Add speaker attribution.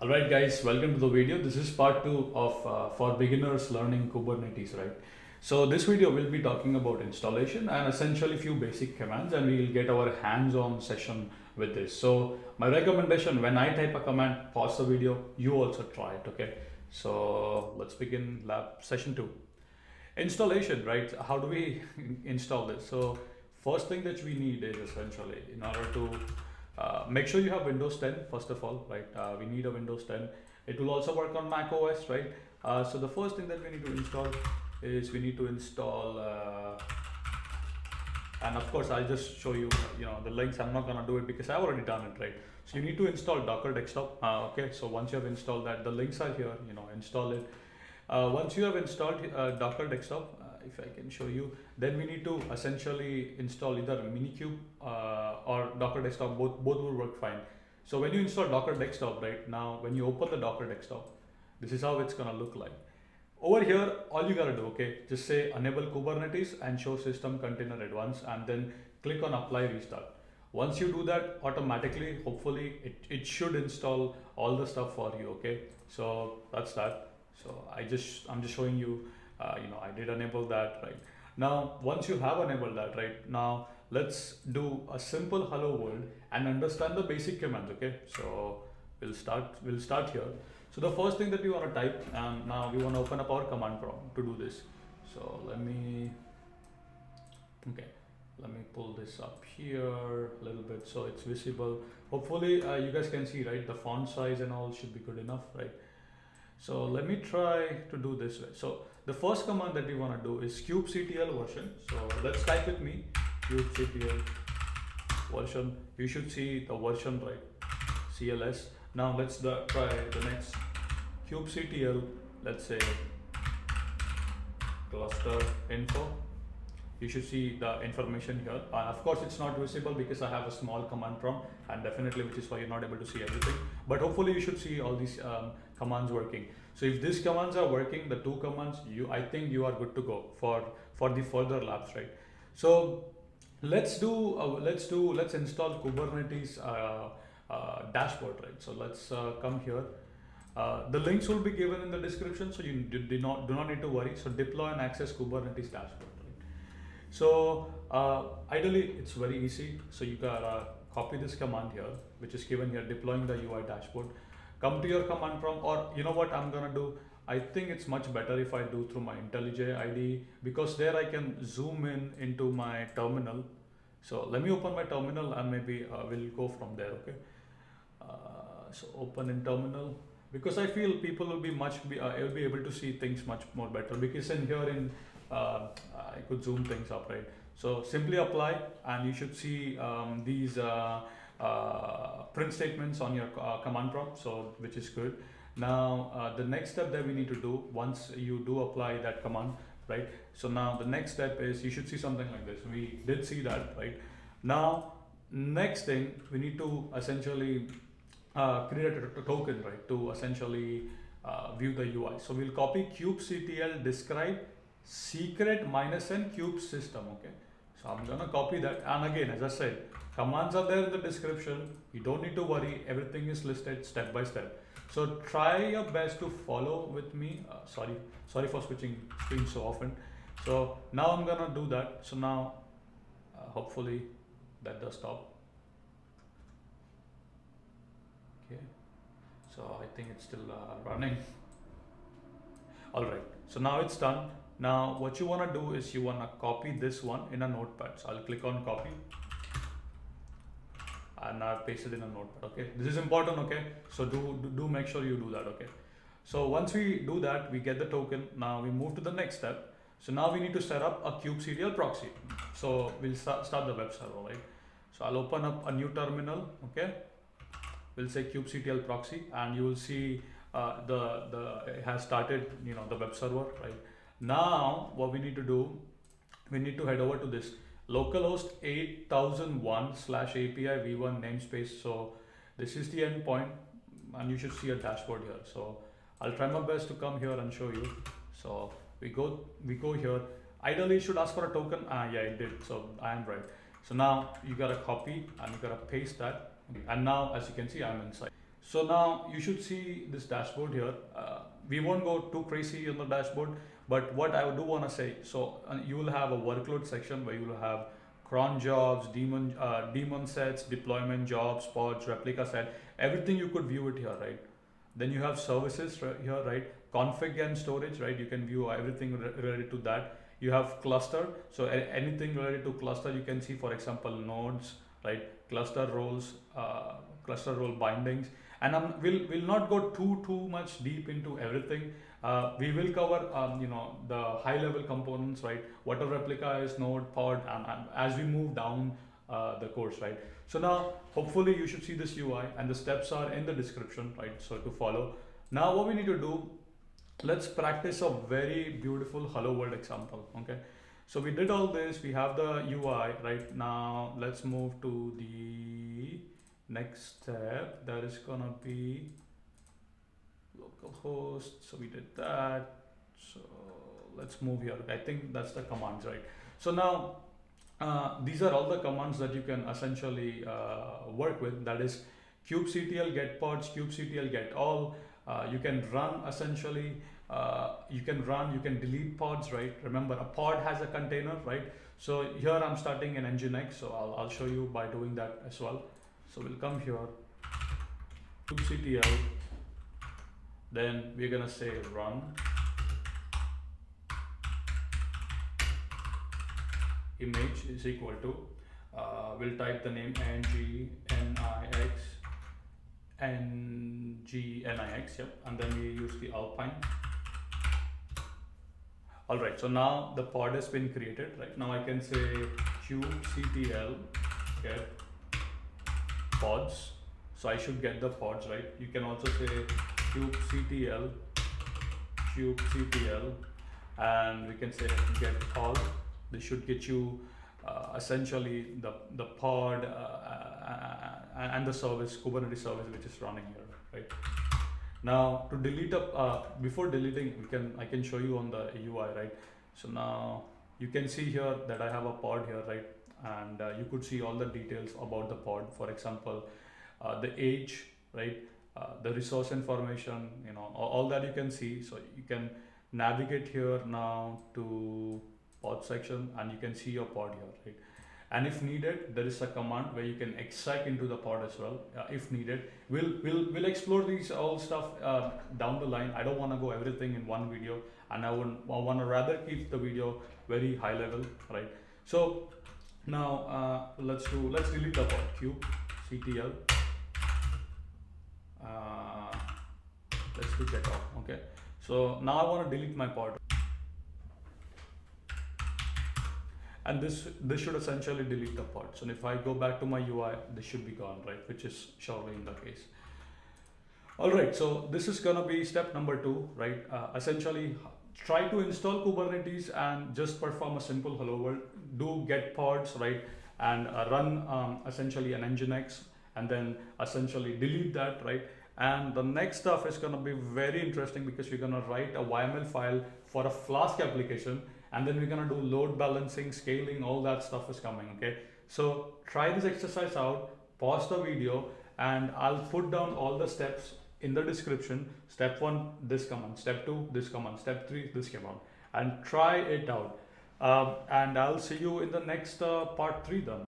Speaker 1: Alright guys, welcome to the video. This is part 2 of for beginners learning Kubernetes, right? So this video will be talking about installation and essentially few basic commands, and we will get our hands-on session with this. So my recommendation, when I type a command, pause the video, you also try it, okay? So let's begin lab session 2. Installation, right? How do we install this? So first thing that we need is essentially, in order to make sure you have Windows 10 first of all, right? We need a Windows 10. It will also work on Mac OS, right? So the first thing that we need to install is we need to install, and of course I'll just show you, the links. I'm not gonna do it because I've already done it, right? So you need to install Docker Desktop. Okay, so once you have installed that, the links are here. Install it. Once you have installed Docker Desktop, if I can show you, then we need to essentially install either Minikube or Docker Desktop. Both will work fine. So when you install Docker Desktop, right now, when you open the Docker Desktop, this is how it's gonna look like. Over here, all you gotta do, okay, just say enable Kubernetes and show system container advanced, and then click on apply restart. Once you do that, automatically, hopefully, it should install all the stuff for you, okay? So that's that. So I'm just showing you, I did enable that, right? Now, once you have enabled that, right, now let's do a simple hello world and understand the basic commands, okay? So we'll start here. So the first thing that we want to type, and now we want to open up our command prompt to do this. So let me pull this up here a little bit so it's visible. Hopefully you guys can see, right? The font size and all should be good enough, right? So let me try to do this way. So the first command that we want to do is kubectl version. So let's type with me, kubectl version. You should see the version, right? CLS. Now let's try the next kubectl, let's say cluster info. You should see the information here. Of course, it's not visible because I have a small command prompt, and definitely, which is why you're not able to see everything. But hopefully you should see all these commands working. So if these commands are working, the two commands, I think you are good to go for the further labs, right? So let's install Kubernetes dashboard, right? So let's come here. The links will be given in the description, so you do not need to worry. So deploy and access Kubernetes dashboard. So ideally, it's very easy. So you gotta copy this command here, which is given here, deploying the UI dashboard. Come to your command prompt, or you know what I'm gonna do? I think it's much better if I do through my IntelliJ IDE, because there I can zoom into my terminal. So let me open my terminal and maybe we'll go from there, okay? So open in terminal, because I feel people will be able to see things much more better, because in here I could zoom things up, right? So simply apply, and you should see these print statements on your command prompt, so which is good. Now the next step that we need to do, once you do apply that command, right? So now the next step is you should see something like this. We did see that, right? Now next thing, we need to essentially create a token, right, to essentially view the UI. So we'll copy kubectl describe secret -n kube system, okay? So I'm gonna copy that, and again, as I said, commands are there in the description. You don't need to worry, everything is listed step by step. So try your best to follow with me. Sorry for switching screens so often. So now I'm gonna do that. So now hopefully that does stop. Okay, so I think it's still running. All right, so now it's done. Now what you want to do is you want to copy this one in a notepad. So I'll click on copy, and I've pasted in a notepad, okay? This is important, okay? So do make sure you do that, okay? So once we do that, we get the token. Now we move to the next step. So now we need to set up a kubectl proxy. So we'll start the web server, right? So I'll open up a new terminal, okay? We'll say kubectl proxy, and you will see it has started, the web server, right? Now what we need to do, we need to head over to this localhost 8001/API v1 namespace. So this is the endpoint, and you should see a dashboard here. So I'll try my best to come here and show you. So we go here. Ideally, you should ask for a token. Yeah, it did. So I am right. So now you gotta copy and you gotta paste that. And now, as you can see, I'm inside. So now you should see this dashboard here. We won't go too crazy on the dashboard, but what I do want to say, so you will have a workload section where you will have cron jobs, daemon sets, deployment jobs, pods, replica set, everything you could view it here, right? Then you have services here, right? Config and storage, right? You can view everything related to that. You have cluster, so anything related to cluster you can see, for example, nodes, right? Cluster roles, cluster role bindings, and we'll not go too much deep into everything. We will cover the high level components, right? What a replica is, node, pod, and as we move down the course, right? So now hopefully you should see this UI, and the steps are in the description, right? So to follow. Now what we need to do, let's practice a very beautiful hello world example. Okay, so we did all this, we have the UI right now. Let's move to the next step. That is gonna be localhost. So we did that. So let's move here. I think that's the commands, right? So now these are all the commands that you can essentially work with. That is kubectl get pods, kubectl get all. You can run essentially, you can delete pods, right? Remember, a pod has a container, right? So here I'm starting an Nginx, so I'll show you by doing that as well. So we'll come here, kubectl, then we're gonna say run image is equal to, we'll type the name nginx, yep, and then we use the alpine. All right, so now the pod has been created. Right now I can say kubectl get pods, so I should get the pods, right? You can also say kubectl, and we can say get all. This should get you essentially the pod and the service, Kubernetes service, which is running here, right? Now to delete before deleting, I can show you on the UI, right? So now you can see here that I have a pod here, right? And you could see all the details about the pod. For example, the age, right? The resource information, all that you can see. So you can navigate here now to pod section, and you can see your pod here, right? And if needed, there is a command where you can exec into the pod as well, if needed. We'll explore these all stuff down the line. I don't want to go everything in one video, and I want to rather keep the video very high level, right? So now let's delete the pod, kubectl. Let's do get off. Okay. So now I want to delete my pod. And this should essentially delete the pod. So if I go back to my UI, this should be gone, right? Which is surely in the case. All right, so this is gonna be step number 2, right? Essentially, try to install Kubernetes and just perform a simple hello world. Do get pods, right? And run essentially an Nginx, and then essentially delete that, right? And the next stuff is gonna be very interesting, because we're gonna write a YML file for a Flask application. And then we're gonna do load balancing, scaling, all that stuff is coming, okay? So try this exercise out, pause the video, and I'll put down all the steps in the description. Step 1, this command. Step 2, this command. Step 3, this command. And try it out. And I'll see you in the next part 3 then.